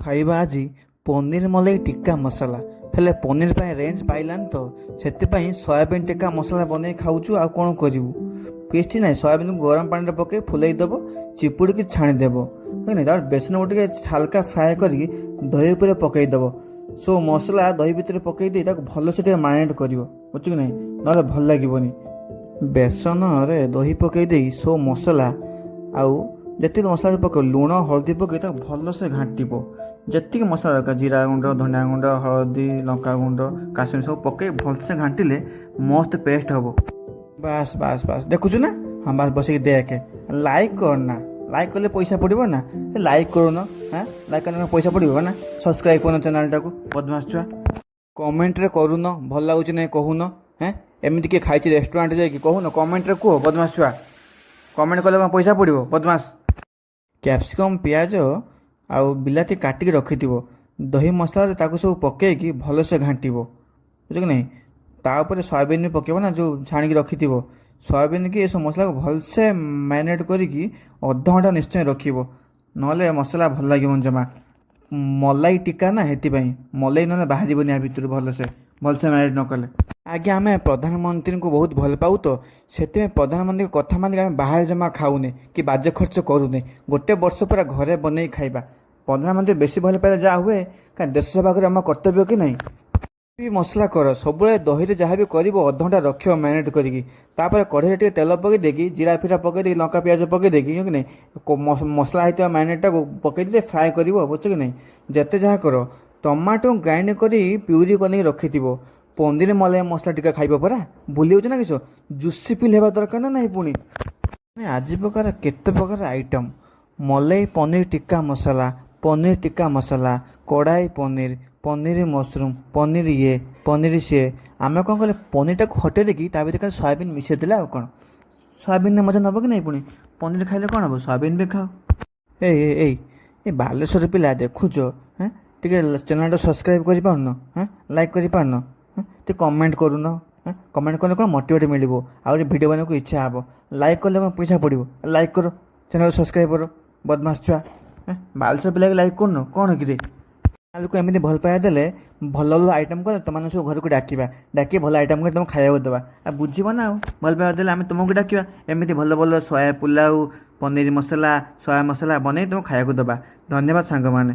ଖାଇବା ଆଜି ପନିର ମଲେଇ ଟିକ୍କା ମସଲା। ହେଲେ ପନିର ପାଇଁ ରେଞ୍ଜ ପାଇଲାନି ତ ସେଥିପାଇଁ ସୋୟାବିନ୍ ଟିକ୍କା ମସଲା ବନେଇ ଖାଉଛୁ। ଆଉ କ'ଣ କରିବୁ? କିଛି ନାହିଁ, ସୋୟାବିନ୍କୁ ଗରମ ପାଣିରେ ପକାଇ ଫୁଲେଇ ଦେବ, ଚିପୁଡ଼ିକି ଛାଣିଦେବ। ବୁଝିଲେ? ତାପରେ ବେସନକୁ ଟିକେ ହାଲକା ଫ୍ରାଏ କରିକି ଦହି ଉପରେ ପକାଇ ଦେବ। ସୋ ମସଲା ଦହି ଭିତରେ ପକାଇ ଦେଇ ତାକୁ ଭଲସେ ଟିକେ ମ୍ୟାରିନେଟ୍ କରିବ, ବୁଝୁଛୁ କି ନାହିଁ? ନହେଲେ ଭଲ ଲାଗିବନି। ବେସନରେ ଦହି ପକାଇ ଦେଇ ସୋ ମସଲା ଆଉ ଯେତିକି ମସଲା ପକାଇବ, ଲୁଣ ହଳଦୀ ପକାଇ ତାକୁ ଭଲସେ ଘାଣ୍ଟିବ। ଯେତିକି ମସଲା ଦରକାର, ଜିରା ଗୁଣ୍ଡ, ଧନିଆ ଗୁଣ୍ଡ, ହଳଦୀ, ଲଙ୍କା ଗୁଣ୍ଡ, କାଶ୍ମୀର ସବୁ ପକାଇ ଭଲସେ ଘାଣ୍ଟିଲେ ମସ୍ତ ପେଷ୍ଟ ହେବ। ବାସ୍ ବାସ୍ ବାସ୍, ଦେଖୁଛୁ ନା? ହଁ ବାସ୍, ବସିକି ଦେଖେ। ଲାଇକ୍ କର ନା, ଲାଇକ୍ କଲେ ପଇସା ପଡ଼ିବ ନା। ଲାଇକ୍ କରୁନ, ହଁ ଲାଇକ୍ କଲେ ପଇସା ପଡ଼ିବ ନା? ସବସ୍କ୍ରାଇବ୍ କରୁନ ଚ୍ୟାନେଲଟାକୁ, ବଦମାସ ଛୁଆ। କମେଣ୍ଟରେ କରୁନ ଭଲ ଲାଗୁଛି ନାହିଁ କହୁନ। ଏମିତି କିଏ ଖାଇଛି ରେଷ୍ଟୁରାଣ୍ଟ ଯାଇକି କହୁନ, କମେଣ୍ଟରେ କୁହ ବଦମାସ ଛୁଆ। କମେଣ୍ଟ କଲେ କ'ଣ ପଇସା ପଡ଼ିବ ବଦମାସ? କ୍ୟାପ୍ସିକମ୍, ପିଆଜ ଆଉ ବିଲାତି କାଟିକି ରଖିଥିବ, ଦହି ମସଲାରେ ତାକୁ ସବୁ ପକାଇକି ଭଲସେ ଘାଣ୍ଟିବ, ବୁଝିଲ କି ନାହିଁ? ତା ଉପରେ ସୋୟାବିନ୍ ପକାଇବ ନା, ଯେଉଁ ଛାଣିକି ରଖିଥିବ ସୋୟାବିନ୍ କି ଏସବୁ ମସଲାକୁ ଭଲସେ ମ୍ୟାରିନେଟ୍ କରିକି ଅଧଘଣ୍ଟା ନିଶ୍ଚୟ ରଖିବ। ନହେଲେ ମସଲା ଭଲ ଲାଗିବନି ଜମା। ମଲାଇ ଟିକ୍କା ନା, ସେଥିପାଇଁ ମଲେଇ ନହେଲେ ବାହାରିବନି ୟା ଭିତରୁ ଭଲସେ ମ୍ୟାରିନେଟ୍ ନ କଲେ। ଆଜ୍ଞା, ଆମେ ପ୍ରଧାନମନ୍ତ୍ରୀଙ୍କୁ ବହୁତ ଭଲ ପାଉ ତ ସେଥିପାଇଁ ପ୍ରଧାନମନ୍ତ୍ରୀଙ୍କ କଥା ମାନିକି ଆମେ ବାହାରେ ଜମା ଖାଉନେ କି ବାଜେ ଖର୍ଚ୍ଚ କରୁନେ। ଗୋଟେ ବର୍ଷ ପୁରା ଘରେ ବନେଇ ଖାଇବା। ପ୍ରଧାନମନ୍ତ୍ରୀ ବେଶୀ ଭଲ ପାଇଲେ ଯାହା ହୁଏ, କାରଣ ଦେଶ ସେବା କରିବା ଆମ କର୍ତ୍ତବ୍ୟ କି ନାହିଁ? ବି ମସଲା କର, ସବୁବେଳେ ଦହିରେ ଯାହା ବି କରିବ ଅଧଘଣ୍ଟା ରଖିବ ମ୍ୟାରିନେଟ୍ କରିକି। ତାପରେ କଢ଼େଇରେ ଟିକେ ତେଲ ପକାଇ ଦେଇକି, ଜିରା ଫିରା ପକାଇ ଦେଇକି, ଲଙ୍କା ପିଆଜ ପକାଇ ଦେଇକି, କି ନାହିଁ ମସଲା ହେଇଥିବା ମ୍ୟାରିନେଟ୍ଟାକୁ ପକାଇ ଦେଇକି ଫ୍ରାଏ କରିବ, ବୁଝଛ କି ନାହିଁ? ଯେତେ ଯାହା କର, ଟମାଟୋ ଗ୍ରାଇଣ୍ଡ କରି ପ୍ୟୁରି କରିକି ରଖିଥିବ। ପନିର ମଲାଇ ମସଲା ଟିକେ ଖାଇବ ପରା, ଭୁଲି ଯାଉଛ ନା? କିସ ଜୁସି ଫିଲ୍ ହେବା ଦରକାର ନା ନାହିଁ ପୁଣି? ଆଜି ପ୍ରକାର କେତେ ପ୍ରକାର ଆଇଟମ୍, ମଲେଇ ପନିର ଟିକ୍କା ମସଲା, ପନିର ଟିକ୍କା ମସଲା, କଢ଼ାଇ ପନିର, ପନିର ମସରୁମ୍, ପନିର ଇଏ, ପନିର ସିଏ। ଆମେ କ'ଣ କଲେ, ପନିରଟାକୁ ହଟେଇ ଦେଇକି ତା ଭିତରେ ଖାଲି ସୋୟାବିନ୍ ମିଶାଇ ଦେଲେ। ଆଉ କ'ଣ ସୋୟାବିନ୍ରେ ମଜା ନେବ କି ନାହିଁ? ପୁଣି ପନିର ଖାଇଲେ କ'ଣ ହେବ? ସୋୟାବିନ୍ ବି ଖାଅ। ଏଇ ଏଇ ଏଇ ଏ ବାଲେଶ୍ୱର ପିଲା ଦେଖୁଛ, ଟିକେ ଚ୍ୟାନେଲଟା ସବସ୍କ୍ରାଇବ୍ କରିପାରୁନ? ଲାଇକ୍ କରିପାରୁନ? ଟିକେ କମେଣ୍ଟ କରୁନ। କମେଣ୍ଟ କଲେ କ'ଣ ମୋଟିଭେଟ୍ ମିଳିବ, ଆହୁରି ଭିଡ଼ିଓ ବନେଇବାକୁ ଇଚ୍ଛା ହେବ। ଲାଇକ୍ କଲେ କ'ଣ ପଇସା ପଡ଼ିବ? ଲାଇକ୍ କର, ଚ୍ୟାନେଲ ସବସ୍କ୍ରାଇବ୍ କର, ବଦମାସ ଛୁଆ। ବାଲେଶ୍ୱର ପିଲାକୁ ଲାଇକ୍ କରୁନ କ'ଣ କିରେ? ଚ୍ୟାନେଲକୁ ଏମିତି ଭଲ ପାଇବା ଦେଲେ, ଭଲ ଭଲ ଆଇଟମ୍ କଲେ ତୁମମାନେ ସବୁ ଘରକୁ ଡାକି ଭଲ ଆଇଟମ୍ କରି ତୁମକୁ ଖାଇବାକୁ ଦେବା। ଆଉ ବୁଝିବ ନା? ଆଉ ଭଲ ପାଇବା ଦେଲେ ଆମେ ତୁମକୁ ଡାକିବା, ଏମିତି ଭଲ ଭଲ ସୋୟା ପୁଲାଉ, ପନିର ମସଲା, ସୋୟା ମସଲା ବନେଇ ତୁମକୁ ଖାଇବାକୁ ଦେବା। ଧନ୍ୟବାଦ ସାଙ୍ଗମାନେ।